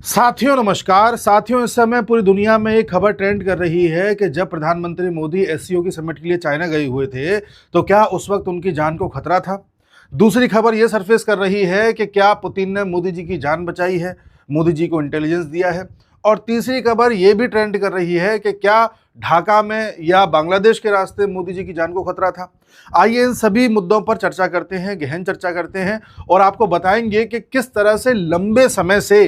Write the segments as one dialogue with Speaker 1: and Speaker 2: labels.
Speaker 1: साथियों नमस्कार। साथियों, इस समय पूरी दुनिया में एक खबर ट्रेंड कर रही है कि जब प्रधानमंत्री मोदी एससीओ की समिट के लिए चाइना गए हुए थे तो क्या उस वक्त उनकी जान को खतरा था। दूसरी खबर यह सरफेस कर रही है कि क्या पुतिन ने मोदी जी की जान बचाई है, मोदी जी को इंटेलिजेंस दिया है। और तीसरी खबर यह भी ट्रेंड कर रही है कि क्या ढाका में या बांग्लादेश के रास्ते मोदी जी की जान को खतरा था। आइए इन सभी मुद्दों पर चर्चा करते हैं, गहन चर्चा करते हैं और आपको बताएंगे कि किस तरह से लंबे समय से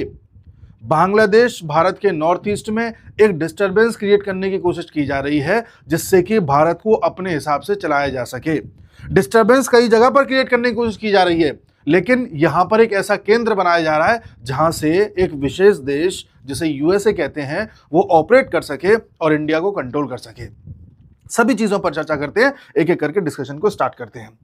Speaker 1: बांग्लादेश भारत के नॉर्थ ईस्ट में एक डिस्टरबेंस क्रिएट करने की कोशिश की जा रही है, जिससे कि भारत को अपने हिसाब से चलाया जा सके। डिस्टरबेंस कई जगह पर क्रिएट करने की कोशिश की जा रही है, लेकिन यहां पर एक ऐसा केंद्र बनाया जा रहा है जहां से एक विशेष देश जिसे यूएसए कहते हैं वो ऑपरेट कर सके और इंडिया को कंट्रोल कर सके। सभी चीजों पर चर्चा करते हैं, एक एक करके डिस्कशन को स्टार्ट करते हैं।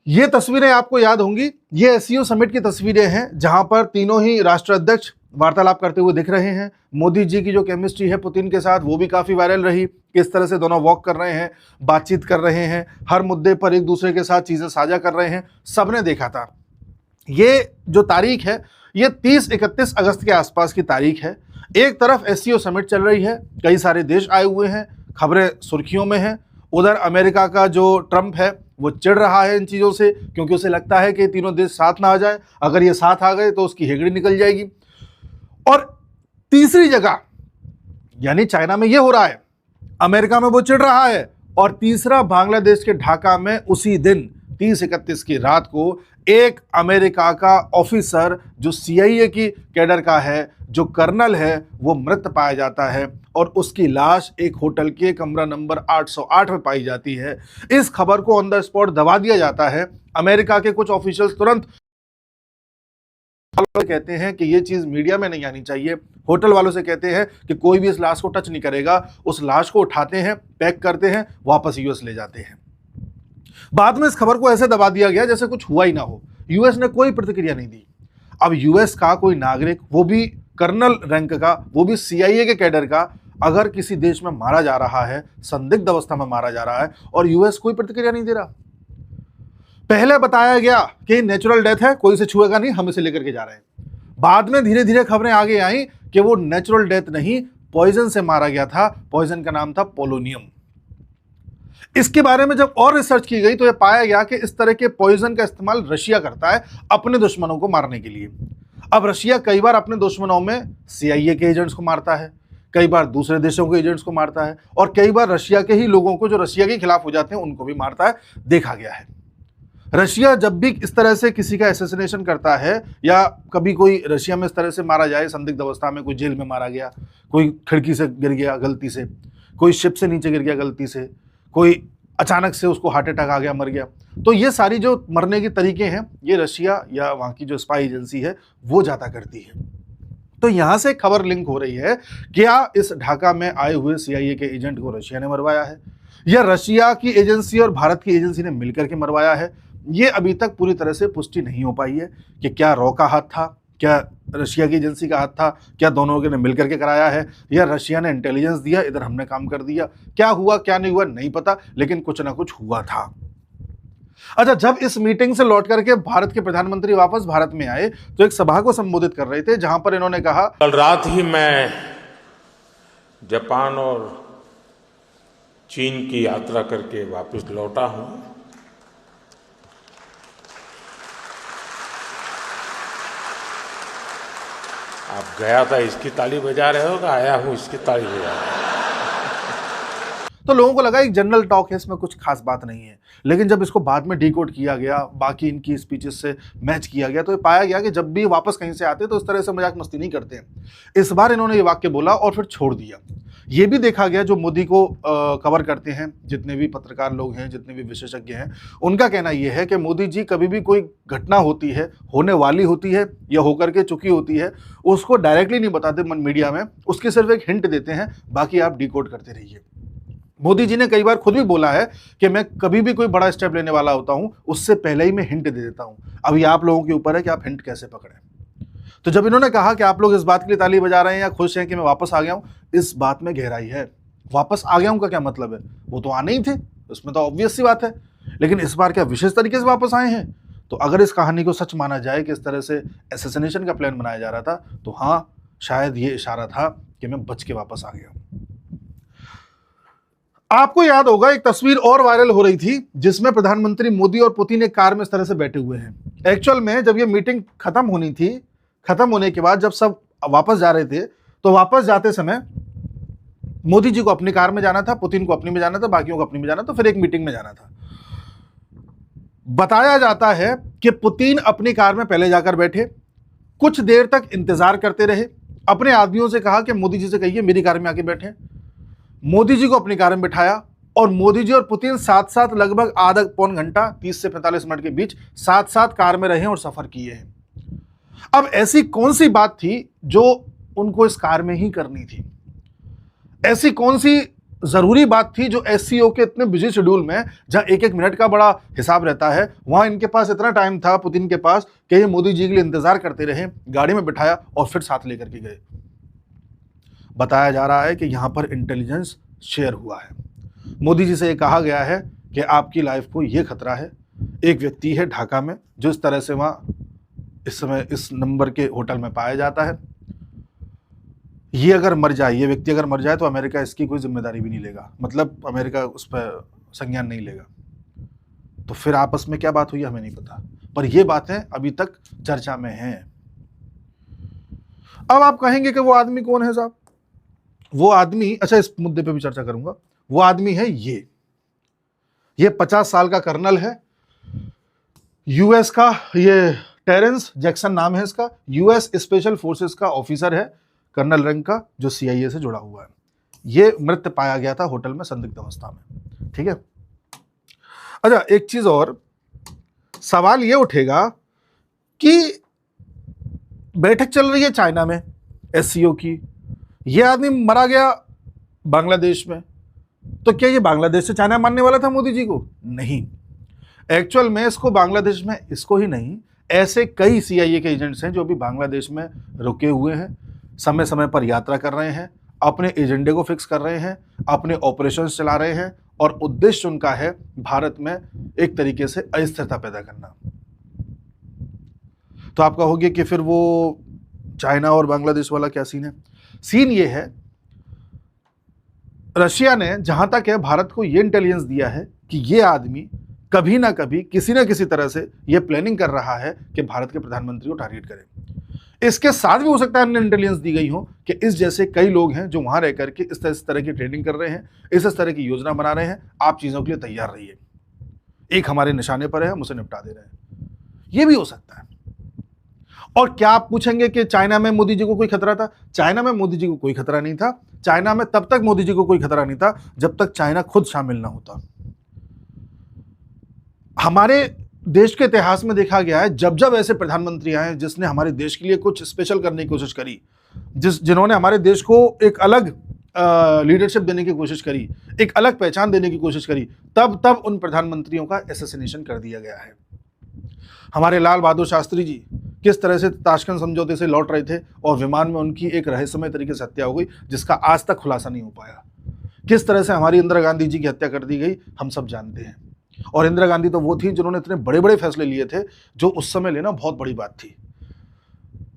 Speaker 1: ये तस्वीरें आपको याद होंगी, ये एससीओ समिट की तस्वीरें हैं जहां पर तीनों ही राष्ट्राध्यक्ष वार्तालाप करते हुए दिख रहे हैं। मोदी जी की जो केमिस्ट्री है पुतिन के साथ वो भी काफी वायरल रही। किस तरह से दोनों वॉक कर रहे हैं, बातचीत कर रहे हैं, हर मुद्दे पर एक दूसरे के साथ चीजें साझा कर रहे हैं, सबने देखा था। ये जो तारीख है ये 30-31 अगस्त के आसपास की तारीख है। एक तरफ एससीओ समिट चल रही है, कई सारे देश आए हुए हैं, खबरें सुर्खियों में हैं। उधर अमेरिका का जो ट्रंप है वो चिढ़ रहा है इन चीज़ों से, क्योंकि उसे लगता है कि तीनों देश साथ ना आ जाए। अगर ये साथ आ गए तो उसकी हेगड़ी निकल जाएगी। और तीसरी जगह यानी चाइना में ये हो रहा है, अमेरिका में वो चिढ़ रहा है, और तीसरा बांग्लादेश के ढाका में उसी दिन 30-31 की रात को एक अमेरिका का ऑफिसर जो सीआईए की कैडर का है, जो कर्नल है, वो मृत पाया जाता है और उसकी लाश एक होटल के कमरा नंबर 808 में पाई जाती है। इस खबर को ऑन द स्पॉट दबा दिया जाता है। अमेरिका के कुछ ऑफिशियल्स तुरंत कहते हैं कि ये चीज मीडिया में नहीं आनी चाहिए। होटल वालों से कहते हैं कि कोई भी इस लाश को टच नहीं करेगा। उस लाश को उठाते हैं, पैक करते हैं, वापस यूएस ले जाते हैं। बाद में इस खबर को ऐसे दबा दिया गया जैसे कुछ हुआ ही ना हो। यूएस ने कोई प्रतिक्रिया नहीं दी। अब यूएस का कोई नागरिक, वो भी कर्नल रैंक का, वो भी सीआईए के कैडर का, अगर किसी देश में मारा जा रहा है, संदिग्ध अवस्था में मारा जा रहा है और यूएस कोई प्रतिक्रिया नहीं दे रहा। पहले बताया गया कि नेचुरल डेथ है, कोई इसे छुएगा नहीं, हम इसे लेकर के जा रहे हैं। बाद में धीरे धीरे खबरें आगे आई कि वो नेचुरल डेथ नहीं, पॉइजन से मारा गया था। पॉइजन का नाम था पोलोनियम। इसके बारे में जब और रिसर्च की गई तो यह पाया गया कि इस तरह के पॉइजन का इस्तेमाल रशिया करता है अपने दुश्मनों को मारने के लिए। अब रशिया कई बार अपने दुश्मनों में सीआईए के एजेंट्स को मारता है, कई बार दूसरे देशों के एजेंट्स को मारता है, और कई बार रशिया के ही लोगों को जो रशिया के खिलाफ हो जाते हैं उनको भी मारता है। देखा गया है रशिया जब भी इस तरह से किसी का एसेसिनेशन करता है, या कभी कोई रशिया में इस तरह से मारा जाए संदिग्ध अवस्था में, कोई जेल में मारा गया, कोई खिड़की से गिर गया गलती से, कोई शिप से नीचे गिर गया गलती से, कोई अचानक से उसको हार्ट अटैक आ गया, मर गया, तो ये सारी जो मरने के तरीके हैं ये रशिया या वहाँ की जो स्पाई एजेंसी है वो ज़्यादा करती है। तो यहाँ से खबर लिंक हो रही है, क्या इस ढाका में आए हुए सीआईए के एजेंट को रशिया ने मरवाया है या रशिया की एजेंसी और भारत की एजेंसी ने मिलकर के मरवाया है। ये अभी तक पूरी तरह से पुष्टि नहीं हो पाई है कि क्या रॉ का हाथ था, क्या रशिया की एजेंसी का हाथ था, क्या दोनों ने मिलकर के कराया है, या रशिया ने इंटेलिजेंस दिया, इधर हमने काम कर दिया। क्या हुआ क्या नहीं हुआ नहीं पता, लेकिन कुछ ना कुछ हुआ था। अच्छा, जब इस मीटिंग से लौट करके भारत के प्रधानमंत्री वापस भारत में आए तो एक सभा को संबोधित कर रहे थे, जहां पर इन्होंने कहा,
Speaker 2: कल रात ही मैं जापान और चीन की यात्रा करके वापस लौटा हूं। आप गया था इसकी ताली बजा रहे हो, आया हूं इसकी ताली बजा रहे हो।
Speaker 1: तो लोगों को लगा एक जनरल टॉक है, इसमें कुछ खास बात नहीं है। लेकिन जब इसको बाद में डिकोड किया गया, बाकी इनकी स्पीचेस से मैच किया गया, तो ये पाया गया कि जब भी वापस कहीं से आते तो इस तरह से मजाक मस्ती नहीं करते हैं। इस बार इन्होंने ये वाक्य बोला और फिर छोड़ दिया। ये भी देखा गया, जो मोदी को कवर करते हैं जितने भी पत्रकार लोग हैं, जितने भी विशेषज्ञ हैं, उनका कहना यह है कि मोदी जी कभी भी कोई घटना होती है, होने वाली होती है या होकर के चुकी होती है, उसको डायरेक्टली नहीं बताते मीडिया में, उसकी सिर्फ एक हिंट देते हैं, बाकी आप डिकोड करते रहिए। मोदी जी ने कई बार खुद भी बोला है कि मैं कभी भी कोई बड़ा स्टेप लेने वाला होता हूं उससे पहले ही मैं हिंट दे देता हूं। अभी आप लोगों के ऊपर है कि आप हिंट कैसे पकड़ें। तो जब इन्होंने कहा कि आप लोग इस बात के लिए ताली बजा रहे हैं या खुश हैं कि मैं वापस आ गया हूं, इस बात में गहराई है। वापस आ गया हूं का क्या मतलब है, वो तो आने ही थे, उसमें तो ऑब्वियस सी बात है। लेकिन इस बार क्या विशेष तरीके से वापस आए हैं? तो अगर इस कहानी को सच माना जाए कि इस तरह से एसेसिनेशन का प्लान बनाया जा रहा था, तो हाँ, शायद ये इशारा था कि मैं बच के वापस आ गया। आपको याद होगा एक तस्वीर और वायरल हो रही थी जिसमें प्रधानमंत्री मोदी और पुतिन एक कार में इस तरह से बैठे हुए हैं। एक्चुअल में जब ये मीटिंग खत्म होनी थी, खत्म होने के बाद जब सब वापस जा रहे थे, तो वापस जाते समय मोदी जी को अपनी कार में जाना था, पुतिन को अपनी में जाना था, बाकियों को अपनी में जाना था, फिर एक मीटिंग में जाना था। बताया जाता है कि पुतिन अपनी कार में पहले जाकर बैठे, कुछ देर तक इंतजार करते रहे, अपने आदमियों से कहा कि मोदी जी से कहिए मेरी कार में आके बैठे। मोदी जी को अपनी कार में बिठाया और मोदी जी और पुतिन साथ साथ लगभग आधा पौन घंटा 30 से 45 मिनट के बीच साथ साथ कार में रहे और सफर किए हैं। अब ऐसी कौन सी बात थी जो उनको इस कार में ही करनी थी? ऐसी कौन सी जरूरी बात थी जो एससीओ के इतने बिजी शेड्यूल में, जहां एक एक मिनट का बड़ा हिसाब रहता है, वहां इनके पास इतना टाइम था पुतिन के पास कि ये मोदी जी के लिए इंतजार करते रहे, गाड़ी में बिठाया और फिर साथ लेकर के गए। बताया जा रहा है कि यहां पर इंटेलिजेंस शेयर हुआ है। मोदी जी से ये कहा गया है कि आपकी लाइफ को ये खतरा है। एक व्यक्ति है ढाका में जो इस तरह से वहां इस समय इस नंबर के होटल में पाया जाता है। ये अगर मर जाए, ये व्यक्ति अगर मर जाए तो अमेरिका इसकी कोई जिम्मेदारी भी नहीं लेगा, मतलब अमेरिका उस पर संज्ञान नहीं लेगा। तो फिर आपस में क्या बात हुई हमें नहीं पता, पर ये बातें अभी तक चर्चा में हैं। अब आप कहेंगे कि वो आदमी कौन है साहब? वो आदमी, अच्छा इस मुद्दे पे भी चर्चा करूंगा। वो आदमी है ये 50 साल का कर्नल है, यूएस का, ये टेरेंस जैक्सन नाम है इसका, यूएस स्पेशल फोर्सेस का ऑफिसर है, कर्नल रैंक का, जो सीआईए से जुड़ा हुआ है। ये मृत पाया गया था होटल में संदिग्ध अवस्था में। ठीक है। अच्छा एक चीज और, सवाल ये उठेगा कि बैठक चल रही है चाइना में एससीओ की, ये आदमी मरा गया बांग्लादेश में, तो क्या ये बांग्लादेश से चाइना मानने वाला था मोदी जी को? नहीं। एक्चुअल में इसको बांग्लादेश में, इसको ही नहीं, ऐसे कई सीआईए के एजेंट्स हैं जो अभी बांग्लादेश में रुके हुए हैं, समय समय पर यात्रा कर रहे हैं, अपने एजेंडे को फिक्स कर रहे हैं, अपने ऑपरेशंस चला रहे हैं, और उद्देश्य उनका है भारत में एक तरीके से अस्थिरता पैदा करना। तो आप कहोगे कि फिर वो चाइना और बांग्लादेश वाला क्या सीन है? सीन ये है, रशिया ने जहां तक है भारत को ये इंटेलिजेंस दिया है कि ये आदमी कभी ना कभी किसी ना किसी तरह से ये प्लानिंग कर रहा है कि भारत के प्रधानमंत्री को टारगेट करे। इसके साथ भी हो सकता है अन्य इंटेलिजेंस दी गई हो कि इस जैसे कई लोग हैं जो वहां रह करके इस तरह की ट्रेनिंग कर रहे हैं, इस तरह की योजना बना रहे हैं, आप चीजों के लिए तैयार रहिए, एक हमारे निशाने पर है, हम उसे निपटा दे रहे हैं। ये भी हो सकता है। और क्या आप पूछेंगे कि चाइना में मोदी जी को कोई खतरा था? चाइना में मोदी जी को कोई खतरा नहीं था। चाइना में तब तक मोदी जी को कोई खतरा नहीं था जब तक चाइना खुद शामिल ना होता। हमारे देश के इतिहास में देखा गया है, जब जब ऐसे प्रधानमंत्री आए जिसने हमारे देश के लिए कुछ स्पेशल करने की कोशिश करी, जिन्होंने हमारे देश को एक अलग लीडरशिप देने की कोशिश करी, एक अलग पहचान देने की कोशिश करी, तब उन प्रधानमंत्रियों का असैसिनेशन कर दिया गया है। हमारे लाल बहादुर शास्त्री जी किस तरह से ताशकंद समझौते से लौट रहे थे और विमान में उनकी एक रहस्यमय तरीके से हत्या हो गई, जिसका आज तक खुलासा नहीं हो पाया। किस तरह से हमारी इंदिरा गांधी जी की हत्या कर दी गई, हम सब जानते हैं। और इंदिरा गांधी तो वो थी जिन्होंने इतने बड़े बड़े फैसले लिए थे जो उस समय लेना बहुत बड़ी बात थी।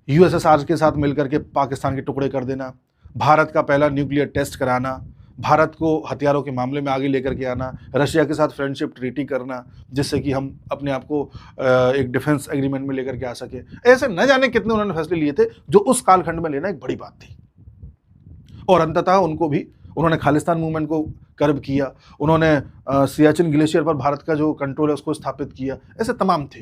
Speaker 1: यूएसएसआर के साथ मिलकर के पाकिस्तान के टुकड़े कर देना, भारत का पहला न्यूक्लियर टेस्ट कराना, भारत को हथियारों के मामले में आगे लेकर के आना, रशिया के साथ फ्रेंडशिप ट्रीटी करना जिससे कि हम अपने आप को एक डिफेंस एग्रीमेंट में लेकर के आ सके। ऐसे न जाने कितने उन्होंने फैसले लिए थे जो उस कालखंड में लेना एक बड़ी बात थी। और अंततः उन्होंने खालिस्तान मूवमेंट को कर्ब किया, उन्होंने सियाचिन ग्लेशियर पर भारत का जो कंट्रोल है उसको स्थापित किया। ऐसे तमाम थे।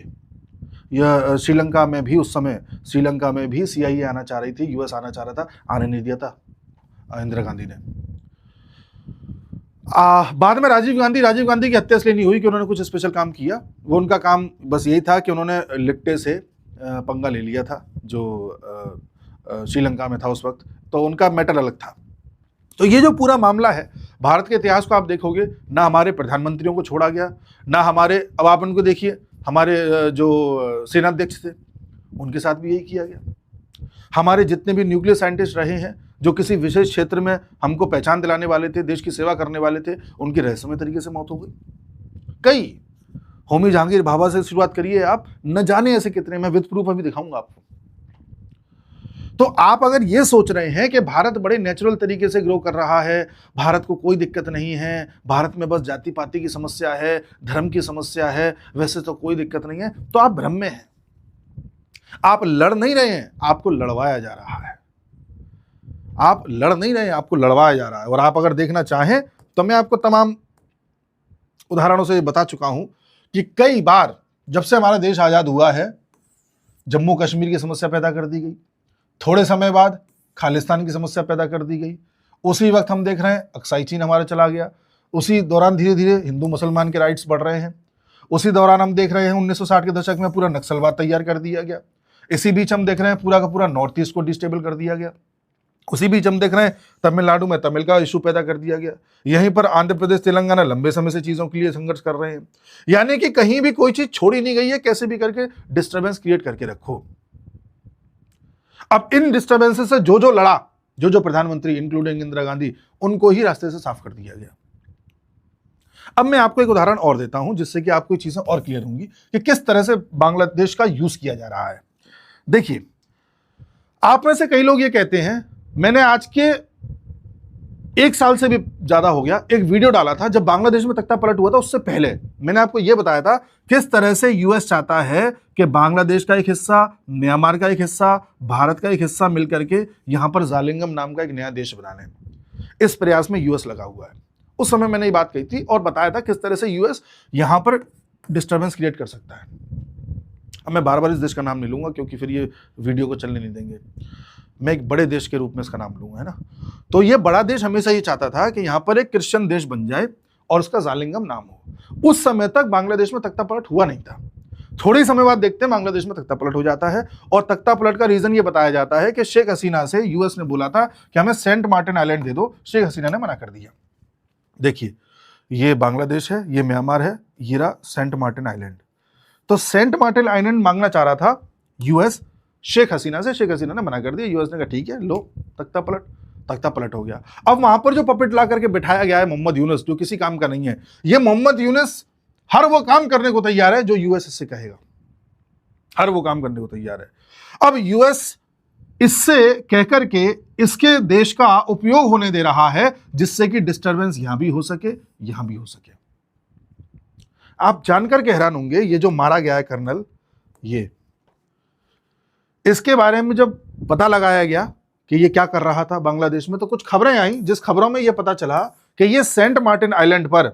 Speaker 1: यह श्रीलंका में भी, उस समय श्रीलंका में भी सीआईए आना चाह रही थी, यूएस आना चाह रहा था, आने नहीं दिया था इंदिरा गांधी ने। बाद में राजीव गांधी की हत्या इसलिए नहीं हुई कि उन्होंने कुछ स्पेशल काम किया। वो उनका काम बस यही था कि उन्होंने लिप्टे से पंगा ले लिया था जो श्रीलंका में था उस वक्त, तो उनका मैटर अलग था। तो ये जो पूरा मामला है, भारत के इतिहास को आप देखोगे, ना हमारे प्रधानमंत्रियों को छोड़ा गया, ना हमारे, अब आप उनको देखिए, हमारे जो सेनाध्यक्ष थे उनके साथ भी यही किया गया। हमारे जितने भी न्यूक्लियर साइंटिस्ट रहे हैं जो किसी विशेष क्षेत्र में हमको पहचान दिलाने वाले थे, देश की सेवा करने वाले थे, उनकी रहस्यमय तरीके से मौत हो गई। कई, होमी जहांगीर भाभा से शुरुआत करिए आप, न जाने ऐसे कितने, मैं विद प्रूफ अभी दिखाऊंगा आपको। तो आप अगर ये सोच रहे हैं कि भारत बड़े नेचुरल तरीके से ग्रो कर रहा है, भारत को कोई दिक्कत नहीं है, भारत में बस जाति पाति की समस्या है, धर्म की समस्या है, वैसे तो कोई दिक्कत नहीं है, तो आप भ्रम में हैं। आप लड़ नहीं रहे हैं, आपको लड़वाया जा रहा है। आप लड़ नहीं रहे हैं, आपको लड़वाया जा रहा है। और आप अगर देखना चाहें तो मैं आपको तमाम उदाहरणों से बता चुका हूं कि कई बार जब से हमारा देश आजाद हुआ है, जम्मू कश्मीर की समस्या पैदा कर दी गई, थोड़े समय बाद खालिस्तान की समस्या पैदा कर दी गई, उसी वक्त हम देख रहे हैं अक्साई चीन हमारा चला गया, उसी दौरान धीरे धीरे हिंदू मुसलमान के राइट्स बढ़ रहे हैं, उसी दौरान हम देख रहे हैं 1960 के दशक में पूरा नक्सलवाद तैयार कर दिया गया, इसी बीच हम देख रहे हैं पूरा का पूरा नॉर्थ ईस्ट को डिस्टेबल कर दिया गया, उसी बीच हम देख रहे हैं तमिलनाडु में तमिल का इशू पैदा कर दिया गया, यहीं पर आंध्र प्रदेश तेलंगाना लंबे समय से चीज़ों के लिए संघर्ष कर रहे हैं। यानी कि कहीं भी कोई चीज़ छोड़ी नहीं गई है, कैसे भी करके डिस्टर्बेंस क्रिएट करके रखो। अब इन डिस्टर्बेंसेस से जो लड़ा, जो प्रधानमंत्री इंक्लूडिंग इंदिरा गांधी, उनको ही रास्ते से साफ कर दिया गया। अब मैं आपको एक उदाहरण और देता हूं जिससे कि आपको चीजें और क्लियर होंगी कि किस तरह से बांग्लादेश का यूज किया जा रहा है। देखिए, आप में से कई लोग ये कहते हैं, मैंने आज के 1 साल से भी ज्यादा हो गया एक वीडियो डाला था जब बांग्लादेश में तख्ता पलट हुआ था, उससे पहले मैंने आपको यह बताया था किस तरह से यूएस चाहता है कि बांग्लादेश का एक हिस्सा, म्यांमार का एक हिस्सा, भारत का एक हिस्सा मिलकर के यहां पर जालिंगम नाम का एक नया देश बनाने, इस प्रयास में यूएस लगा हुआ है। उस समय मैंने ये बात कही थी और बताया था किस तरह से यूएस यहां पर डिस्टर्बेंस क्रिएट कर सकता है। अब मैं बार बार इस देश का नाम नहीं लूंगा क्योंकि फिर ये वीडियो को चलने नहीं देंगे। मैं एक बड़े देश के रूप में इसका नाम लूंगा, है ना। तो ये बड़ा देश हमेशा ये चाहता था कि यहां पर एक क्रिश्चियन देश बन जाए और उसका जालिंगम नाम हो। उस समय तक बांग्लादेश में तख्ता पलट हुआ नहीं था। थोड़े समय बाद देखते हैं बांग्लादेश में तख्ता पलट हो जाता है और तख्ता पलट का रीजन ये बताया जाता है कि शेख हसीना से यूएस ने बोला था कि हमें सेंट मार्टिन आइलैंड दे दो, शेख हसीना ने मना कर दिया। देखिए, ये बांग्लादेश है, ये म्यांमार है, ये रहा सेंट मार्टिन आइलैंड। तो सेंट मार्टिन आइलैंड मांगना चाह रहा था यूएस शेख हसीना से, शेख हसीना ने मना कर दिया। यूएस ने कहा ठीक है, लो तख्ता पलट हो गया। अब वहां पर जो पपेट ला करके बिठाया गया है मोहम्मद यूनुस, जो किसी काम का नहीं है, ये मोहम्मद यूनुस हर वो काम करने को तैयार है जो यूएस इससे कहेगा, हर वो काम करने को तैयार है। अब यूएस इससे कहकर के इसके देश का उपयोग होने दे रहा है जिससे कि डिस्टर्बेंस यहां भी हो सके, यहां भी हो सके। आप जानकर के हैरान होंगे, ये जो मारा गया है कर्नल, ये इसके बारे में जब पता लगाया गया कि ये क्या कर रहा था बांग्लादेश में, तो कुछ खबरें आई जिस खबरों में ये पता चला कि ये सेंट मार्टिन आइलैंड पर,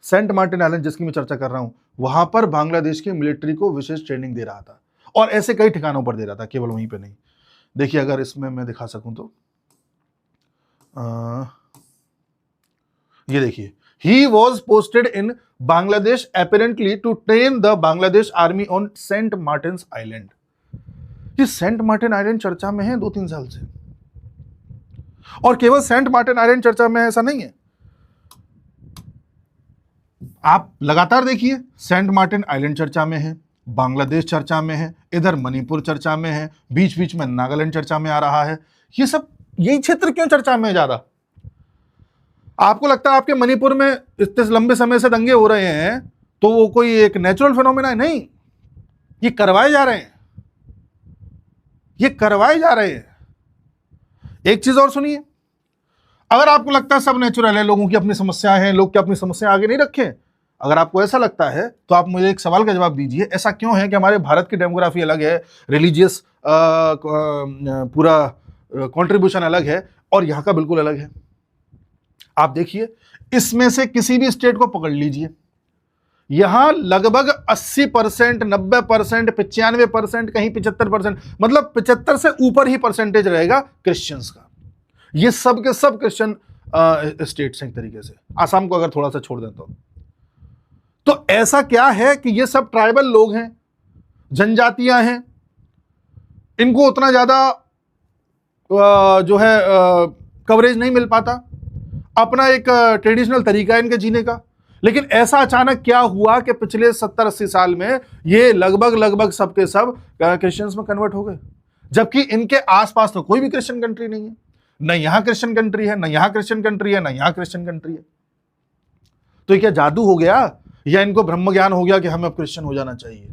Speaker 1: सेंट मार्टिन आइलैंड जिसकी मैं चर्चा कर रहा हूं, वहां पर बांग्लादेश की मिलिट्री को विशेष ट्रेनिंग दे रहा था और ऐसे कई ठिकानों पर दे रहा था, केवल वहीं पे नहीं। देखिए, अगर इसमें मैं दिखा सकूं तो ये देखिए, he was posted in Bangladesh apparently to train the Bangladesh army on Saint Martin island. ये सेंट मार्टिन आइलैंड चर्चा में है 2-3 साल से, और केवल सेंट मार्टिन आइलैंड चर्चा में है ऐसा नहीं है। आप लगातार देखिए, सेंट मार्टिन आइलैंड चर्चा में है, बांग्लादेश चर्चा में है, इधर मणिपुर चर्चा में है, बीच बीच में नागालैंड चर्चा में आ रहा है। ये सब, यही क्षेत्र क्यों चर्चा में है ज्यादा? आपको लगता है आपके मणिपुर में इतने लंबे समय से दंगे हो रहे हैं तो वो कोई एक नेचुरल फिनोमेना है? नहीं, ये करवाए जा रहे हैं, ये करवाए जा रहे हैं। एक चीज और सुनिए, अगर आपको लगता है सब नेचुरल है, लोगों की अपनी समस्याएं हैं, लोग क्या अपनी समस्या आगे नहीं रखें, अगर आपको ऐसा लगता है तो आप मुझे एक सवाल का जवाब दीजिए, ऐसा क्यों है कि हमारे भारत की डेमोग्राफी अलग है, रिलीजियस पूरा कंट्रीब्यूशन अलग है और यहाँ का बिल्कुल अलग है? आप देखिए, इसमें से किसी भी स्टेट को पकड़ लीजिए, यहां लगभग 80%, 90%, 95%, कहीं 75%, मतलब 75 से ऊपर ही परसेंटेज रहेगा क्रिश्चियंस का। ये सब के सब क्रिश्चियन स्टेट्स हैं एक तरीके से, आसाम को अगर थोड़ा सा छोड़ दें तो ऐसा क्या है कि ये सब ट्राइबल लोग हैं, जनजातियां हैं, इनको उतना ज्यादा जो है कवरेज नहीं मिल पाता, अपना एक ट्रेडिशनल तरीका है इनके जीने का। लेकिन ऐसा अचानक क्या हुआ कि पिछले 70-80 साल में ये लगभग सबके सब क्रिश्चियंस में कन्वर्ट हो गए, जबकि इनके आसपास तो कोई भी क्रिश्चियन कंट्री नहीं है, न यहां क्रिश्चियन कंट्री है, न यहां क्रिश्चियन कंट्री है, न यहां क्रिश्चियन कंट्री है। तो ये क्या जादू हो गया या इनको ब्रह्म ज्ञान हो गया कि हमें अब क्रिश्चियन हो जाना चाहिए?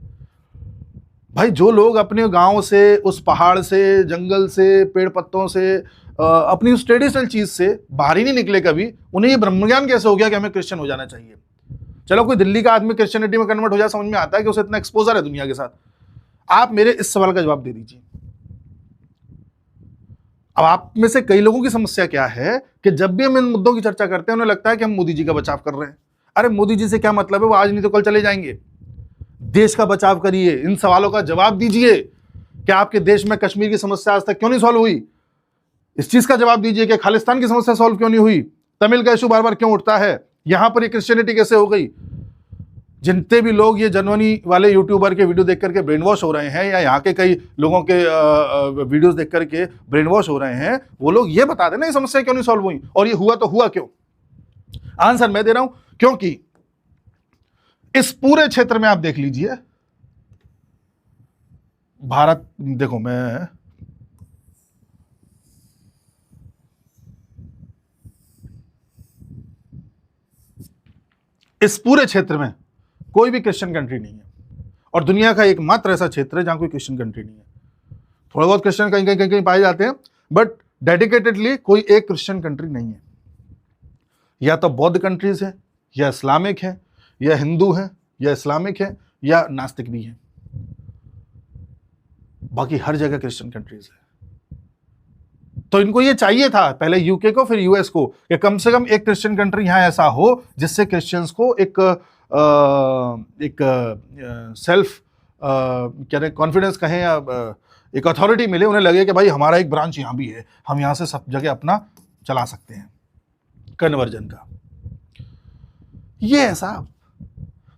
Speaker 1: भाई जो लोग अपने गांव से, उस पहाड़ से, जंगल से, पेड़ पत्तों से, अपनी उस ट्रेडिशनल चीज से बाहर ही नहीं निकले कभी, उन्हें ये ब्रह्मज्ञान कैसे हो गया कि हमें क्रिश्चियन हो जाना चाहिए? चलो कोई दिल्ली का आदमी क्रिश्चियनिटी में कन्वर्ट हो जाए, समझ में आता है कि उसे इतना एक्सपोजर है दुनिया के साथ। आप मेरे इस सवाल का जवाब दे दीजिए। अब आप में से कई लोगों की समस्या क्या है कि जब भी हम इन मुद्दों की चर्चा करते हैं उन्हें लगता है कि हम मोदी जी का बचाव कर रहे हैं। अरे मोदी जी से क्या मतलब है, वो आज नहीं तो कल चले जाएंगे। देश का बचाव करिए, इन सवालों का जवाब दीजिए कि आपके देश में कश्मीर की समस्या आज तक क्यों नहीं सॉल्व हुई। इस चीज का जवाब दीजिए कि खालिस्तान की समस्या सॉल्व क्यों नहीं हुई, तमिल का इशू बार बार क्यों उठता है, यहां पर ये क्रिश्चियनिटी कैसे हो गई। जितने भी लोग ये जनवनी वाले यूट्यूबर के वीडियो देख करके ब्रेन वॉश हो रहे हैं, या यहाँ के कई लोगों के वीडियोस देख करके ब्रेन वॉश हो रहे हैं, वो लोग ये बता देना ये समस्या क्यों नहीं सॉल्व हुई, और ये हुआ तो हुआ क्यों। आंसर मैं दे रहा हूं, क्योंकि इस पूरे क्षेत्र में आप देख लीजिए, भारत, देखो मैं इस पूरे क्षेत्र में कोई भी क्रिश्चियन कंट्री नहीं है, और दुनिया का एकमात्र ऐसा क्षेत्र है जहां कोई क्रिश्चियन कंट्री नहीं है। थोड़े बहुत क्रिश्चियन कहीं कहीं कहीं पाए जाते हैं, बट डेडिकेटेडली कोई एक क्रिश्चियन कंट्री नहीं है। या तो बौद्ध कंट्रीज है, या इस्लामिक है, या हिंदू है, या इस्लामिक है, या नास्तिक भी है। बाकी हर जगह क्रिश्चियन कंट्रीज है। तो इनको ये चाहिए था पहले यूके को, फिर यूएस को, कि कम से कम एक क्रिश्चियन कंट्री यहां ऐसा हो जिससे क्रिश्चियंस को एक सेल्फ क्या रहे कॉन्फिडेंस कहें, या एक अथॉरिटी मिले, उन्हें लगे कि भाई हमारा एक ब्रांच यहां भी है, हम यहां से सब जगह अपना चला सकते हैं कन्वर्जन का। ये है साहब।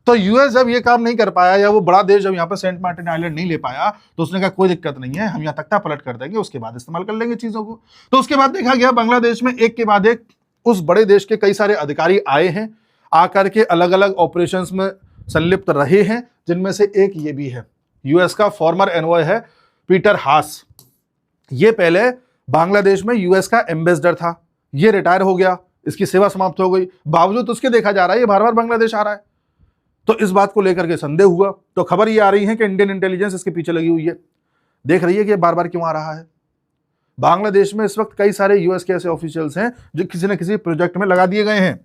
Speaker 1: तो यूएस जब ये काम नहीं कर पाया, या वो बड़ा देश जब यहाँ पर सेंट मार्टिन आइलैंड नहीं ले पाया, तो उसने कहा कोई दिक्कत नहीं है, हम यहाँ तख्ता पलट कर देंगे, उसके बाद इस्तेमाल कर लेंगे चीजों को। तो उसके बाद देखा गया बांग्लादेश में एक के बाद एक उस बड़े देश के कई सारे अधिकारी आए हैं, आकर के अलग अलग ऑपरेशंस में संलिप्त रहे हैं, जिनमें से एक ये भी है। यूएस का फॉर्मर एनवॉय है पीटर हास। ये पहले बांग्लादेश में यूएस का एम्बेसडर था, ये रिटायर हो गया, इसकी सेवा समाप्त हो गई, बावजूद उसके देखा जा रहा है ये बार बार बांग्लादेश आ रहा है। तो इस बात को लेकर के संदेह हुआ, तो खबर ये आ रही है कि इंडियन इंटेलिजेंस इसके पीछे लगी हुई है, देख रही है कि बार बार क्यों आ रहा है। बांग्लादेश में इस वक्त कई सारे यूएस के ऐसे ऑफिशियल्स हैं जो किसी न किसी प्रोजेक्ट में लगा दिए गए हैं,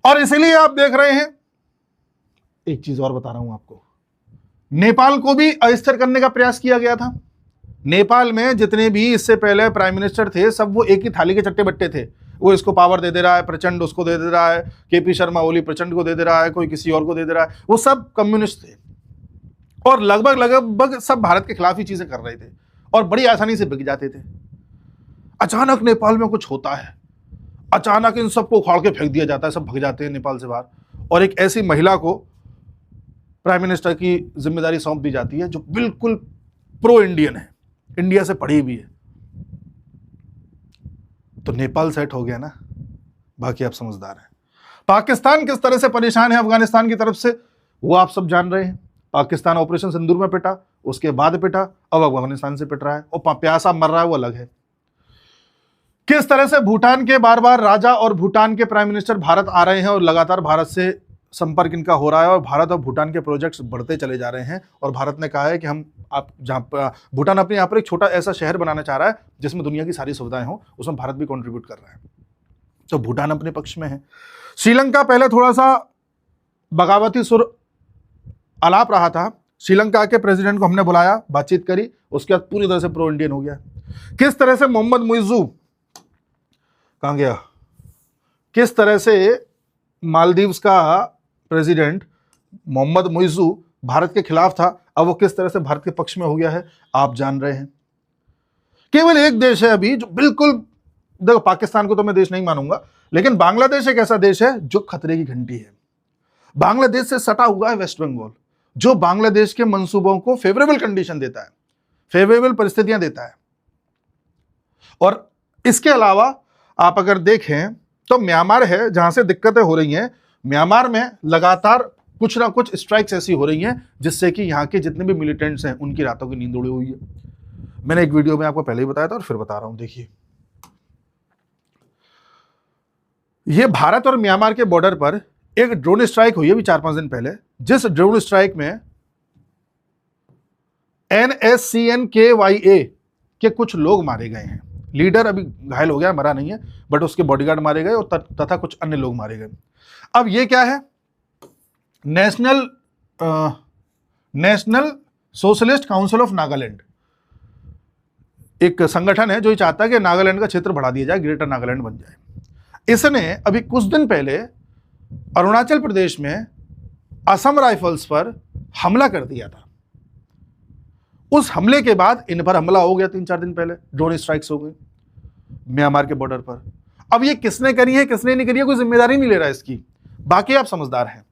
Speaker 1: और इसीलिए आप देख रहे हैं। एक चीज और बता रहा हूं आपको, नेपाल को भी अस्थिर करने का प्रयास किया गया था। नेपाल में जितने भी इससे पहले प्राइम मिनिस्टर थे, सब वो एक ही थाली के चट्टे बट्टे थे। वो इसको पावर दे दे रहा है, प्रचंड उसको दे दे रहा है, केपी शर्मा ओली प्रचंड को दे दे रहा है, कोई किसी और को दे दे रहा है। वो सब कम्युनिस्ट थे, और लगभग लगभग सब भारत के खिलाफ ही चीजें कर रहे थे, और बड़ी आसानी से बिक जाते थे। अचानक नेपाल में कुछ होता है, अचानक इन सबको उखाड़ के फेंक दिया जाता है, सब भग जाते हैं नेपाल से बाहर, और एक ऐसी महिला को प्राइम मिनिस्टर की जिम्मेदारी सौंप दी जाती है जो बिल्कुल प्रो इंडियन है, इंडिया से पढ़ी भी है। तो नेपाल सेट हो गया ना, बाकी आप समझदार हैं। पाकिस्तान किस तरह से परेशान है अफगानिस्तान की तरफ से, वो आप सब जान रहे हैं। पाकिस्तान ऑपरेशन सिंदूर में पिटा, उसके बाद पिटा, अब अफगानिस्तान से पिट रहा है, और प्यासा मर रहा है, वो अलग है। किस तरह से भूटान के बार बार राजा और भूटान के प्राइम मिनिस्टर भारत आ रहे हैं, और लगातार भारत से संपर्क इनका हो रहा है, और भारत और भूटान के प्रोजेक्ट्स बढ़ते चले जा रहे हैं। और भारत ने कहा है कि हम आप जहाँ भूटान अपने यहाँ पर एक छोटा ऐसा शहर बनाना चाह रहा है जिसमें दुनिया की सारी सुविधाएं हो, उसमें भारत भी कंट्रीब्यूट कर रहा है। तो भूटान अपने पक्ष में है। श्रीलंका पहले थोड़ा सा बगावती सुर आलाप रहा था, श्रीलंका के प्रेसिडेंट को हमने बुलाया, बातचीत करी, उसके बाद पूरी तरह से प्रो इंडियन हो गया। किस तरह से मोहम्मद मुइज़्ज़ू कहाँ गया, किस तरह से मालदीव्स का प्रेसिडेंट मोहम्मद मुइज़्ज़ू भारत के खिलाफ था, अब वो किस तरह से भारत के पक्ष में हो गया है, आप जान रहे हैं। केवल एक देश है अभी जो बिल्कुल, देखो पाकिस्तान को तो मैं देश नहीं मानूंगा, लेकिन बांग्लादेश एक ऐसा देश है जो खतरे की घंटी है। बांग्लादेश से सटा हुआ है वेस्ट बंगाल, जो बांग्लादेश के मंसूबों को फेवरेबल कंडीशन देता है, फेवरेबल परिस्थितियां देता है। और इसके अलावा आप अगर देखें तो म्यांमार है जहां से दिक्कतें हो रही हैं। म्यांमार में लगातार कुछ ना कुछ स्ट्राइक्स ऐसी हो रही हैं जिससे कि यहाँ के जितने भी मिलिटेंट्स हैं उनकी रातों की नींद उड़ी हुई है। मैंने एक वीडियो में आपको पहले ही बताया था और फिर बता रहा हूं, देखिए ये भारत और म्यांमार के बॉर्डर पर एक ड्रोन स्ट्राइक हुई है अभी 4-5 दिन पहले, जिस ड्रोन स्ट्राइक में NSCN-KYA के कुछ लोग मारे गए हैं। लीडर अभी घायल हो गया, मरा नहीं है, बट उसके बॉडीगार्ड मारे गए और तथा कुछ अन्य लोग मारे गए। अब ये क्या है? National socialist council of Nagaland एक संगठन है जो ये चाहता है कि नागालैंड का क्षेत्र बढ़ा दिया जाए, ग्रेटर नागालैंड बन जाए। इसने अभी कुछ दिन पहले अरुणाचल प्रदेश में असम राइफल्स पर हमला कर दिया था। उस हमले के बाद इन पर हमला हो गया 3-4 दिन पहले, ड्रोन स्ट्राइक्स हो गई म्यांमार के बॉर्डर पर। अब ये किसने करी है, किसने नहीं करी है, कोई जिम्मेदारी नहीं ले रहा इसकी, बाकी आप समझदार हैं।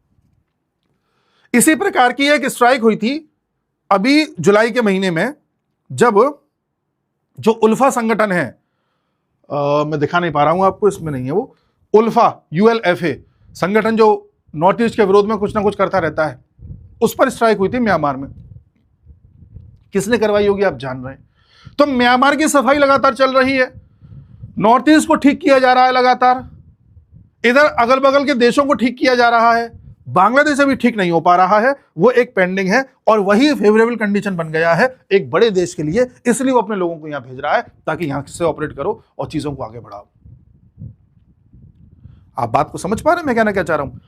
Speaker 1: इसी प्रकार की एक स्ट्राइक हुई थी अभी जुलाई के महीने में, जब जो उल्फा संगठन है, मैं दिखा नहीं पा रहा हूं आपको, इसमें नहीं है वो, उल्फा ULFA संगठन जो नॉर्थ ईस्ट के विरोध में कुछ ना कुछ करता रहता है, उस पर स्ट्राइक हुई थी म्यांमार में। किसने करवाई होगी आप जान रहे हैं। तो म्यांमार की सफाई लगातार चल रही है, नॉर्थ ईस्ट को ठीक किया जा रहा है लगातार, इधर अगल बगल के देशों को ठीक किया जा रहा है, बांग्लादेश अभी ठीक नहीं हो पा रहा है, वो एक पेंडिंग है, और वही फेवरेबल कंडीशन बन गया है एक बड़े देश के लिए, इसलिए वो अपने लोगों को यहां भेज रहा है ताकि यहां से ऑपरेट करो और चीजों को आगे बढ़ाओ। आप बात को समझ पा रहे हैं मैं कहना क्या चाह रहा हूं।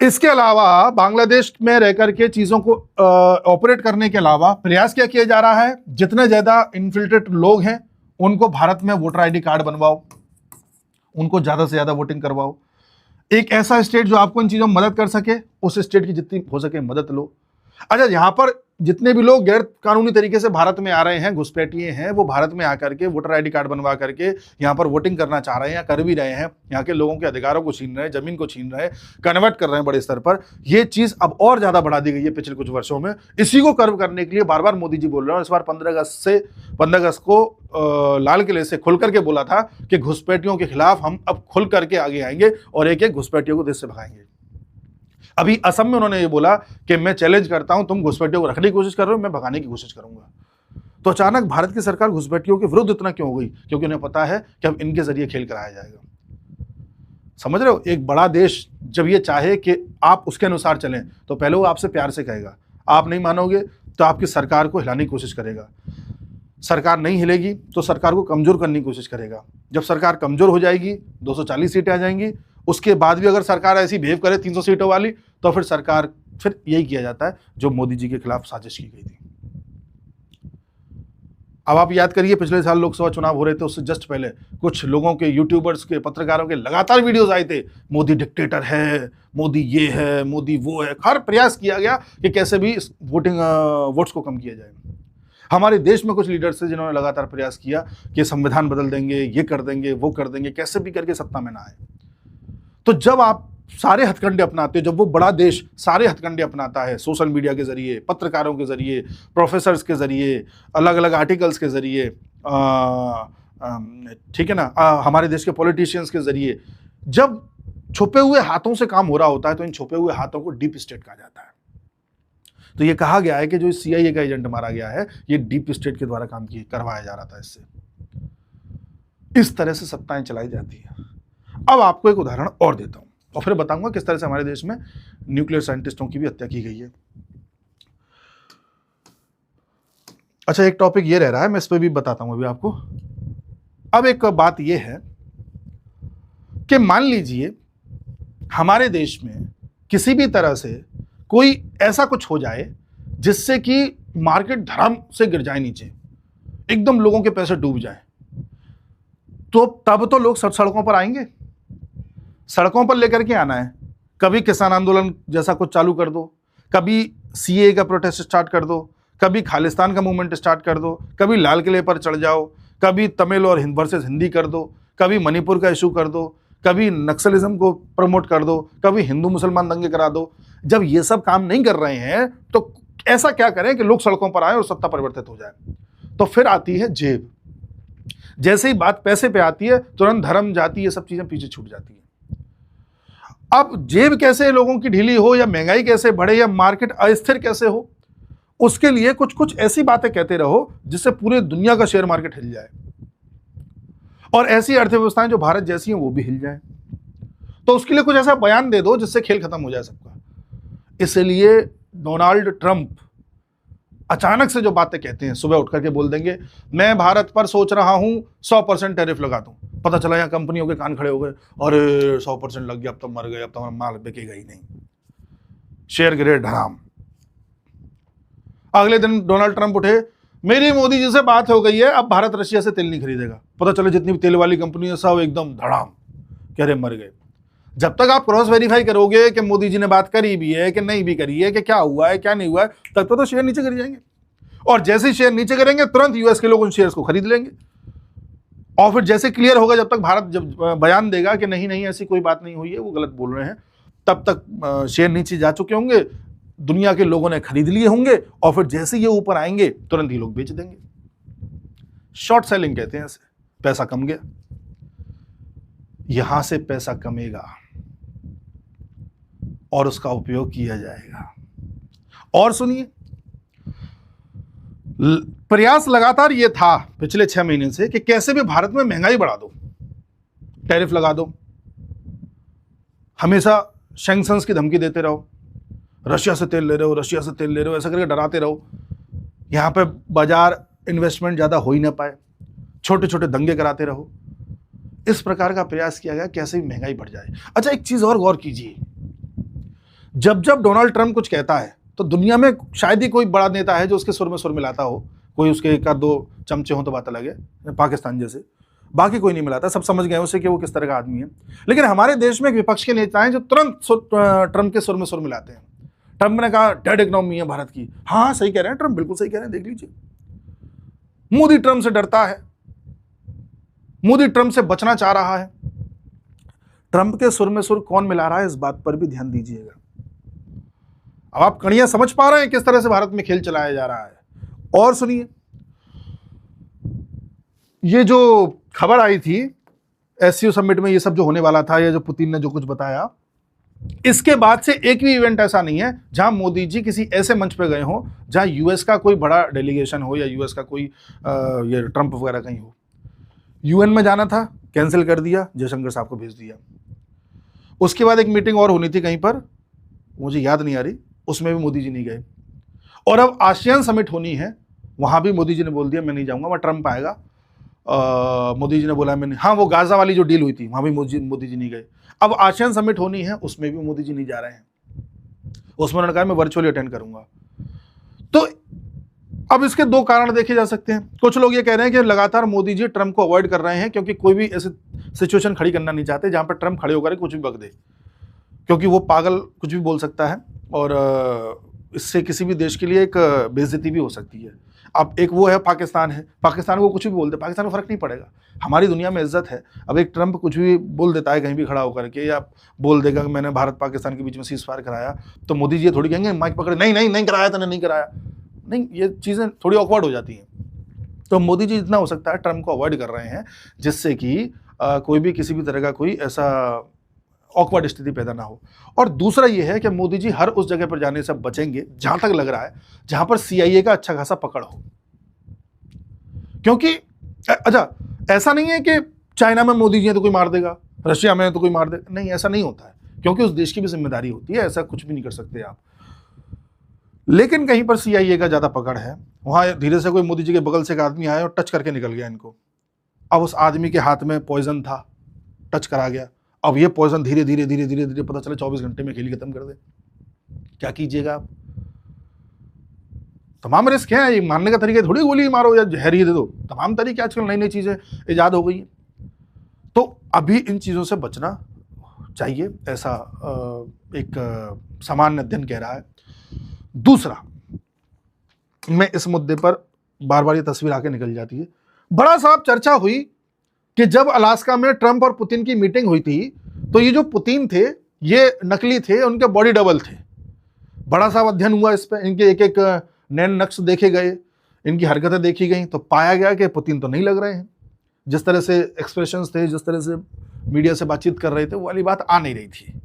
Speaker 1: इसके अलावा बांग्लादेश में रह करके चीजों को ऑपरेट करने के अलावा प्रयास क्या किया जा रहा है, जितने ज्यादा इन्फिल्ट्रेट लोग हैं उनको भारत में वोटर ID कार्ड बनवाओ, उनको ज्यादा से ज्यादा वोटिंग करवाओ। एक ऐसा स्टेट जो आपको इन चीजों में मदद कर सके, उस स्टेट की जितनी हो सके मदद लो। अच्छा, यहां पर जितने भी लोग गैर कानूनी तरीके से भारत में आ रहे हैं, घुसपैठिए हैं, वो भारत में आकर के वोटर ID कार्ड बनवा करके यहां पर वोटिंग करना चाह रहे हैं या कर भी रहे हैं, यहाँ के लोगों के अधिकारों को छीन रहे हैं, जमीन को छीन रहे हैं, कन्वर्ट कर रहे हैं बड़े स्तर पर। यह चीज अब और ज्यादा बढ़ा दी गई है पिछले कुछ वर्षों में। इसी को कर्व करने के लिए बार बार मोदी जी बोल रहे हैं। इस बार 15 अगस्त को लाल किले से खुल करके बोला था कि घुसपैठियों के खिलाफ हम अब खुल करके आगे आएंगे और एक एक घुसपैठियों को देश से भगाएंगे। अभी असम में उन्होंने ये बोला कि मैं चैलेंज करता हूं, तुम घुसपैठियों को रखने की कोशिश कर रहे हो, मैं भगाने की कोशिश करूंगा। तो अचानक भारत की सरकार घुसपैठियों के विरुद्ध इतना क्यों हो गई? क्योंकि उन्हें पता है कि अब इनके जरिए खेल कराया जाएगा। समझ रहे हो? एक बड़ा देश जब ये चाहे कि आप उसके अनुसार चलें, तो पहले वो आपसे प्यार से कहेगा, आप नहीं मानोगे तो आपकी सरकार को हिलाने की कोशिश करेगा। सरकार नहीं हिलेगी तो सरकार को कमजोर करने की कोशिश करेगा। जब सरकार कमजोर हो जाएगी, 240 सीटें आ जाएंगी, उसके बाद भी अगर सरकार ऐसी बिहेव करे 300 सीटों वाली, तो फिर यही किया जाता है जो मोदी जी के खिलाफ साजिश की गई थी। अब आप याद करिए, पिछले साल लोकसभा चुनाव हो रहे थे, उससे जस्ट पहले कुछ लोगों के, यूट्यूबर्स के, पत्रकारों के लगातार वीडियोस आए थे, मोदी डिक्टेटर है, मोदी ये है, मोदी वो है। हर प्रयास किया गया कि कैसे भी वोट्स को कम किया जाए। हमारे देश में कुछ लीडर्स थे जिन्होंने लगातार प्रयास किया कि संविधान बदल देंगे, ये कर देंगे, वो कर देंगे, कैसे भी करके सत्ता में ना आए। तो जब आप सारे हथकंडे अपनाते हो, जब वो बड़ा देश सारे हथकंडे अपनाता है, सोशल मीडिया के जरिए, पत्रकारों के जरिए, प्रोफेसर्स के जरिए, अलग अलग आर्टिकल्स के जरिए, ठीक है ना, हमारे देश के पॉलिटिशियंस के जरिए, जब छुपे हुए हाथों से काम हो रहा होता है, तो इन छुपे हुए हाथों को डीप स्टेट कहा जाता है। तो ये कहा गया है कि जो CIA का एजेंट मारा गया है, ये डीप स्टेट के द्वारा काम करवाया जा रहा था। इससे इस तरह से सत्ताएं चलाई जाती हैं। अब आपको एक उदाहरण और देता हूं और फिर बताऊंगा किस तरह से हमारे देश में न्यूक्लियर साइंटिस्टों की भी हत्या की गई है। अच्छा, एक टॉपिक ये रह रहा है, मैं इस पर भी बताता हूं अभी आपको। अब एक बात ये है कि मान लीजिए हमारे देश में किसी भी तरह से कोई ऐसा कुछ हो जाए जिससे कि मार्केट धड़ाम से गिर जाए नीचे, एकदम लोगों के पैसे डूब जाए, तो तब तो लोग सड़कों पर आएंगे। सड़कों पर लेकर के आना है, कभी किसान आंदोलन जैसा कुछ चालू कर दो, कभी CA का प्रोटेस्ट स्टार्ट कर दो, कभी खालिस्तान का मूवमेंट स्टार्ट कर दो, कभी लाल किले पर चढ़ जाओ, कभी तमिल और वर्सेस हिंदी कर दो, कभी मणिपुर का इशू कर दो, कभी नक्सलिज्म को प्रमोट कर दो, कभी हिंदू मुसलमान दंगे करा दो। जब ये सब काम नहीं कर रहे हैं तो ऐसा क्या करें कि लोग सड़कों पर आए और सत्ता परिवर्तित हो जाए? तो फिर आती है जेब। जैसे ही बात पैसे पे आती है, तुरंत धर्म, जाति, ये सब चीजें पीछे छूट जाती है। अब जेब कैसे लोगों की ढीली हो, या महंगाई कैसे बढ़े, या मार्केट अस्थिर कैसे हो, उसके लिए कुछ कुछ ऐसी बातें कहते रहो जिससे पूरे दुनिया का शेयर मार्केट हिल जाए और ऐसी अर्थव्यवस्थाएं जो भारत जैसी हैं वो भी हिल जाए। तो उसके लिए कुछ ऐसा बयान दे दो जिससे खेल खत्म हो जाए सबका। इसलिए डोनाल्ड ट्रंप अचानक से जो बातें कहते हैं, सुबह उठ करके बोल देंगे मैं भारत पर सोच रहा हूं 100% टैरिफ लगा दूं। पता चला यहाँ कंपनियों के कान खड़े हो गए, अरे 100% लग गया, अब तो मर गए, अब तो हमारा माल बिकेगा ही नहीं, शेयर गिरे धड़ाम। अगले दिन डोनाल्ड ट्रंप उठे, मेरी मोदी जी से बात हो गई है, अब भारत रशिया से तेल नहीं खरीदेगा। पता चला जितनी भी तेल वाली कंपनी है सब एकदम धड़ाम, कह रहे मर गए। जब तक आप क्रॉस वेरीफाई करोगे कि मोदी जी ने बात करी भी है कि नहीं भी करी है, कि क्या हुआ है क्या नहीं हुआ है, तब तो शेयर नीचे गिर जाएंगे। और जैसे ही शेयर नीचे गिरेंगे तुरंत यूएस के लोग उन शेयर्स को खरीद लेंगे। और फिर जैसे क्लियर होगा, जब तक भारत जब बयान देगा कि नहीं नहीं ऐसी कोई बात नहीं हुई है, वो गलत बोल रहे हैं, तब तक शेयर नीचे जा चुके होंगे, दुनिया के लोगों ने खरीद लिए होंगे, और फिर जैसे ये ऊपर आएंगे तुरंत ही लोग बेच देंगे। शॉर्ट सेलिंग कहते हैं इसे। पैसा कम गया, यहां से पैसा कमेगा और उसका उपयोग किया जाएगा। और सुनिए, प्रयास लगातार ये था पिछले 6 महीने से कि कैसे भी भारत में महंगाई बढ़ा दो, टैरिफ लगा दो, हमेशा सैंक्शंस की धमकी देते रहो, रशिया से तेल ले रहे हो, रशिया से तेल ले रहे हो, ऐसा करके डराते रहो, यहां पे बाजार इन्वेस्टमेंट ज्यादा हो ही ना पाए, छोटे छोटे दंगे कराते रहो। इस प्रकार का प्रयास किया गया कैसे भी महंगाई बढ़ जाए। अच्छा, एक चीज और गौर कीजिए, जब जब डोनाल्ड ट्रंप कुछ कहता है तो दुनिया में शायद ही कोई बड़ा नेता है जो उसके सुर में सुर मिलाता हो। कोई उसके एक दो चमचे हो तो बात अलग है, पाकिस्तान जैसे, बाकी कोई नहीं मिलाता, सब समझ गए उसे कि वो किस तरह का आदमी है। लेकिन हमारे देश में एक विपक्ष के नेता हैं जो तुरंत ट्रंप के सुर में सुर मिलाते हैं। ट्रंप ने कहा डेड इकोनॉमी है भारत की, हाँ सही कह रहे हैं ट्रंप, बिल्कुल सही कह रहे हैं, देख लीजिए। मोदी ट्रंप से डरता है, मोदी ट्रंप से बचना चाह रहा है। ट्रंप के सुर में सुर कौन मिला रहा है, इस बात पर भी ध्यान दीजिएगा। अब आप कड़ियां समझ पा रहे हैं किस तरह से भारत में खेल चलाया जा रहा है। और सुनिए, ये जो खबर आई थी एससीओ समिट में, ये सब जो होने वाला था, ये जो पुतिन ने जो कुछ बताया, इसके बाद से एक भी इवेंट ऐसा नहीं है जहां मोदी जी किसी ऐसे मंच पे गए हो जहां यूएस का कोई बड़ा डेलीगेशन हो या यूएस का कोई ये ट्रंप वगैरह कहीं हो। यूएन में जाना था, कैंसिल कर दिया, जयशंकर साहब को भेज दिया। उसके बाद एक मीटिंग और होनी थी कहीं पर, मुझे याद नहीं आ रही, उसमें भी मोदी जी नहीं गए। और अब आसियान समिट होनी है, वहां भी मोदी जी ने बोल दिया मैं नहीं जाऊंगा, वहां ट्रंप आएगा। मोदी जी ने बोला मैंने, हाँ वो गाजा वाली जो डील हुई थी वहां भी मोदी जी नहीं गए। अब आसियान समिट होनी है, उसमें भी मोदी जी नहीं जा रहे हैं। उसमें उन्होंने कहा मैं वर्चुअली अटेंड करूंगा। तो अब इसके दो कारण देखे जा सकते हैं। कुछ लोग ये कह रहे हैं कि लगातार मोदी जी ट्रंप को अवॉइड कर रहे हैं क्योंकि कोई भी ऐसी सिचुएशन खड़ी करना नहीं चाहते जहां पर ट्रंप खड़े होकर कुछ भी बक दे, क्योंकि वो पागल कुछ भी बोल सकता है और इससे किसी भी देश के लिए एक बेइज्जती भी हो सकती है। अब एक वो है पाकिस्तान है, पाकिस्तान को कुछ भी बोल दे, पाकिस्तान को फर्क नहीं पड़ेगा, हमारी दुनिया में इज्जत है। अब एक ट्रंप कुछ भी बोल देता है कहीं भी खड़ा होकर के, या बोल देगा कि मैंने भारत पाकिस्तान के बीच में सीज फायर कराया, तो मोदी जी थोड़ी कहेंगे माइक पकड़े नहीं नहीं नहीं कराया तूने, नहीं कराया, नहीं, ये चीज़ें थोड़ी ऑकवर्ड हो जाती हैं। तो मोदी जी जितना हो सकता है ट्रंप को अवॉइड कर रहे हैं, जिससे कि कोई भी किसी भी तरह का कोई ऐसा ऑकवर्ड स्थिति पैदा ना हो। और दूसरा ये है कि मोदी जी हर उस जगह पर जाने से बचेंगे जहां तक लग रहा है जहां पर सीआईए का अच्छा खासा पकड़ हो। क्योंकि अच्छा, ऐसा नहीं है कि चाइना में मोदी जी है तो कोई मार देगा, रशिया में है तो कोई मार देगा, नहीं, ऐसा नहीं होता है, क्योंकि उस देश की भी जिम्मेदारी होती है, ऐसा कुछ भी नहीं कर सकते आप। लेकिन कहीं पर सीआईए का ज्यादा पकड़ है, वहां धीरे से कोई मोदी जी के बगल से एक आदमी आया और टच करके निकल गया इनको। अब उस आदमी के हाथ में पॉइजन था, टच करा गया, अब ये पॉइजन धीरे धीरे धीरे धीरे धीरे पता चले 24 घंटे में खेल खत्म कर दे, क्या कीजिएगा आप? तमाम रिस्क हैं, ये मारने का तरीका थोड़ी गोली मारो या जहर ही दे दो, तमाम तरीके आजकल नई नई चीजें ईजाद हो गई हैं। तो अभी इन चीजों से बचना चाहिए, ऐसा एक सामान्य अध्ययन कह रहा है। दूसरा, मैं इस मुद्दे पर बार बार ये तस्वीर आके निकल जाती है, बड़ा साहब चर्चा हुई कि जब अलास्का में ट्रंप और पुतिन की मीटिंग हुई थी तो ये जो पुतिन थे ये नकली थे, उनके बॉडी डबल थे। बड़ा साहब अध्ययन हुआ इस पर, इनके एक एक नैन नक्श देखे गए, इनकी हरकतें देखी गई, तो पाया गया कि पुतिन तो नहीं लग रहे हैं, जिस तरह से एक्सप्रेशंस थे, जिस तरह से मीडिया से बातचीत कर रहे थे, वो वाली बात आ नहीं रही थी।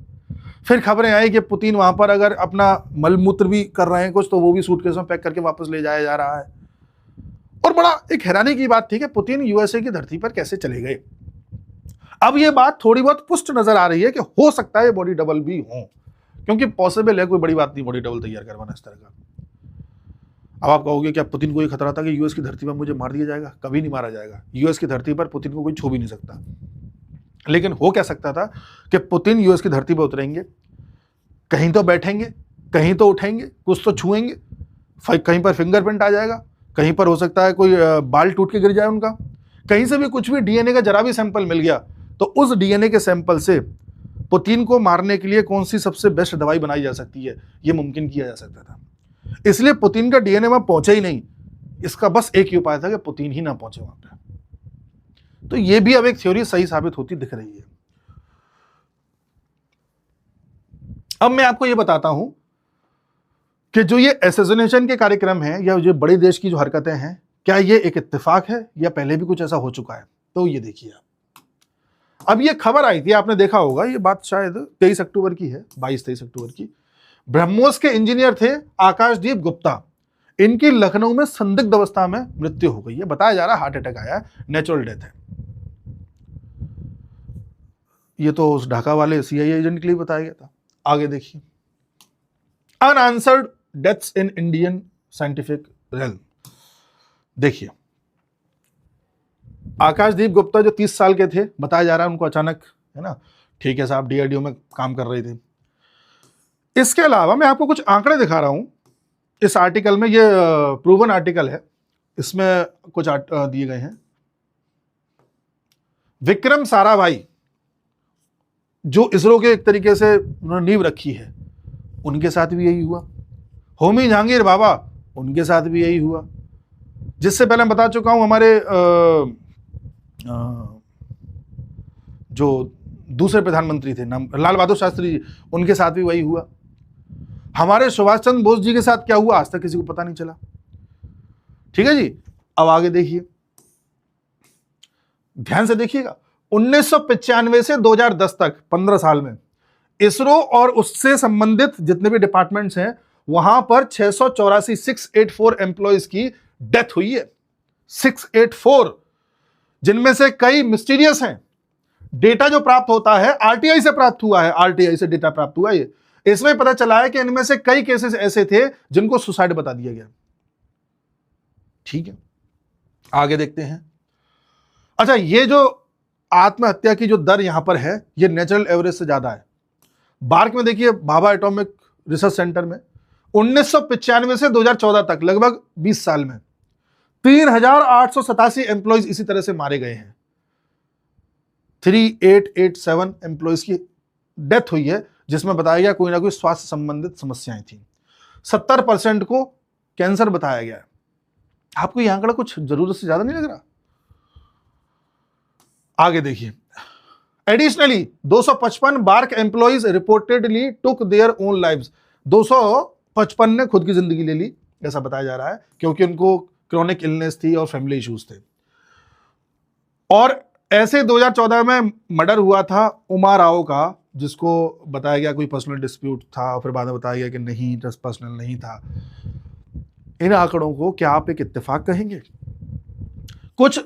Speaker 1: फिर खबरें आई कि पुतिन वहां पर अगर अपना मलमूत्र भी कर रहे हैं कुछ, तो वो भी सूटकेस में पैक करके वापस ले जाया जा रहा है। और बड़ा एक हैरानी की बात थी कि पुतिन यूएसए की धरती पर कैसे चले गए। अब ये बात थोड़ी बहुत पुष्ट नजर आ रही है कि हो सकता है बॉडी डबल भी हो, क्योंकि पॉसिबल है, कोई बड़ी बात नहीं बॉडी डबल तैयार करवाना इस तरह का। अब आप कहोगे क्या पुतिन को ये खतरा था कि यूएस की धरती पर मुझे मार दिया जाएगा? कभी नहीं मारा जाएगा। यूएस की धरती पर पुतिन को कोई छू भी नहीं सकता। लेकिन हो क्या सकता था कि पुतिन यूएस की धरती पर उतरेंगे, कहीं तो बैठेंगे, कहीं तो उठेंगे, कुछ तो छुएंगे, कहीं पर फिंगरप्रिंट आ जाएगा, कहीं पर हो सकता है कोई बाल टूट के गिर जाए उनका, कहीं से भी कुछ भी डीएनए का जरा भी सैंपल मिल गया तो उस डीएनए के सैंपल से पुतिन को मारने के लिए कौन सी सबसे बेस्ट दवाई बनाई जा सकती है, यह मुमकिन किया जा सकता था। इसलिए पुतिन का डीएनए वहां पहुंचे ही नहीं। इसका बस एक ही उपाय था कि पुतिन ही ना पहुंचे वहां पे। तो यह भी अब एक थ्योरी सही साबित होती दिख रही है। अब मैं आपको यह बताता हूं कि जो ये असैसिनेशन के कार्यक्रम हैं या जो बड़े देश की जो हरकतें हैं, क्या ये एक इत्तेफाक है या पहले भी कुछ ऐसा हो चुका है? तो ये देखिए आप। अब ये खबर आई थी, आपने देखा होगा, ये बात शायद 23 अक्टूबर की है, 22-23 अक्टूबर की। ब्रह्मोस के इंजीनियर थे आकाशदीप गुप्ता, इनकी लखनऊ में संदिग्ध अवस्था में मृत्यु हो गई है। बताया जा रहा है हार्ट अटैक आया है, नेचुरल डेथ है। ये तो उस ढाका वाले सीआईए एजेंट के लिए बताया गया था। आगे देखिए, unanswered deaths in Indian scientific realm. देखिए, आकाशदीप गुप्ता जो 30 साल के थे, बताया जा रहा है उनको अचानक, है ना, ठीक है साहब, डीआरडीओ में काम कर रहे थे। इसके अलावा मैं आपको कुछ आंकड़े दिखा रहा हूं इस आर्टिकल में। ये प्रूवन आर्टिकल है, इसमें कुछ दिए गए हैं। विक्रम साराभाई जो इसरो के एक तरीके से उन्होंने नींव रखी है, उनके साथ भी यही हुआ। होमी जहांगीर बाबा, उनके साथ भी यही हुआ। जिससे पहले मैं बता चुका हूं, हमारे जो दूसरे प्रधानमंत्री थे, नाम लाल बहादुर शास्त्री जी, उनके साथ भी वही हुआ। हमारे सुभाष चंद्र बोस जी के साथ क्या हुआ आज तक किसी को पता नहीं चला। ठीक है जी। अब आगे देखिए, ध्यान से देखिएगा। 1995 से 2010 तक 15 साल में इसरो और उससे संबंधित जितने भी डिपार्टमेंट्स हैं वहां पर 684 एम्प्लॉइज की डेथ हुई है। 684, जिनमें से कई मिस्टीरियस हैं। डेटा जो प्राप्त होता है आरटीआई से प्राप्त हुआ है, आरटीआई से डेटा प्राप्त हुआ है। इसमें पता चला है कि इनमें से कई केसेस ऐसे थे जिनको सुसाइड बता दिया गया। ठीक है, आगे देखते हैं। अच्छा, ये जो आत्महत्या की जो दर यहां पर है, ये नेचुरल एवरेज से ज्यादा है। बार्क में देखिए, भाभा एटॉमिक रिसर्च सेंटर में 1995 से 2014 तक लगभग 20 साल में 3887 एम्प्लॉइज इसी तरह से मारे गए हैं। 3887 एम्प्लॉइज की डेथ हुई है, जिसमें बताया गया कोई ना कोई स्वास्थ्य संबंधित समस्याएं थी। 70% को कैंसर बताया गया है। आपको यह आंकड़ा कुछ जरूरत से ज्यादा नहीं लग रहा? आगे देखिए, additionally 255 BARC employees reportedly took their own lives. 255 ने खुद की जिंदगी ले ली, ऐसा बताया जा रहा है, क्योंकि उनको क्रोनिक इलनेस थी और फैमिली इश्यूज थे। और ऐसे 2014 में मर्डर हुआ था उमा राव का, जिसको बताया गया कोई पर्सनल डिस्प्यूट था, फिर बाद में बताया गया कि नहीं, जस्ट पर्सनल नहीं था। इन आंकड़ों को क्या आप एक इत्तेफाक कहेंगे? कुछ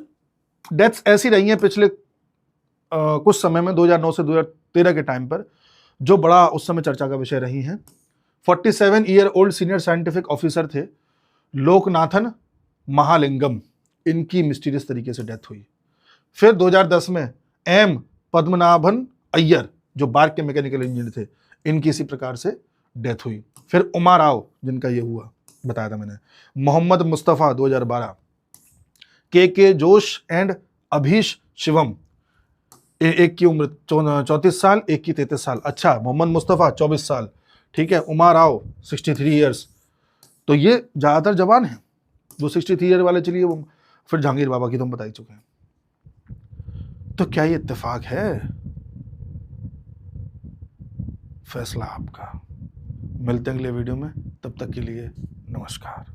Speaker 1: डेथ्स ऐसी रही हैं पिछले कुछ समय में, 2009 से 2013 के टाइम पर, जो बड़ा उस समय चर्चा का विषय रही हैं। 47 year old senior scientific officer थे लोकनाथन महालिंगम, इनकी मिस्टीरियस तरीके से डेथ हुई। फिर 2010 में एम पद्मनाभन अय्यर, जो बार्क के मैकेनिकल इंजीनियर थे, इनकी इसी प्रकार से डेथ हुई। फिर उमा राव, जिनका ये हुआ, बताया था मैंने। मोहम्मद मुस्तफ़ा 2012, के जोश एंड अभीश शिवम, एक की उम्र 34 साल, एक की 33 साल। अच्छा, मोहम्मद मुस्तफ़ा 24 साल, ठीक है। उमा राव 63 ईयर्स। तो ये ज़्यादातर जवान हैं। जो 63 ईयर वाले, चलिए वो, फिर जहांगीर बाबा की तो हम बता ही चुके हैं। तो क्या ये इत्तेफाक है? फैसला आपका। मिलते हैं अगले वीडियो में, तब तक के लिए नमस्कार।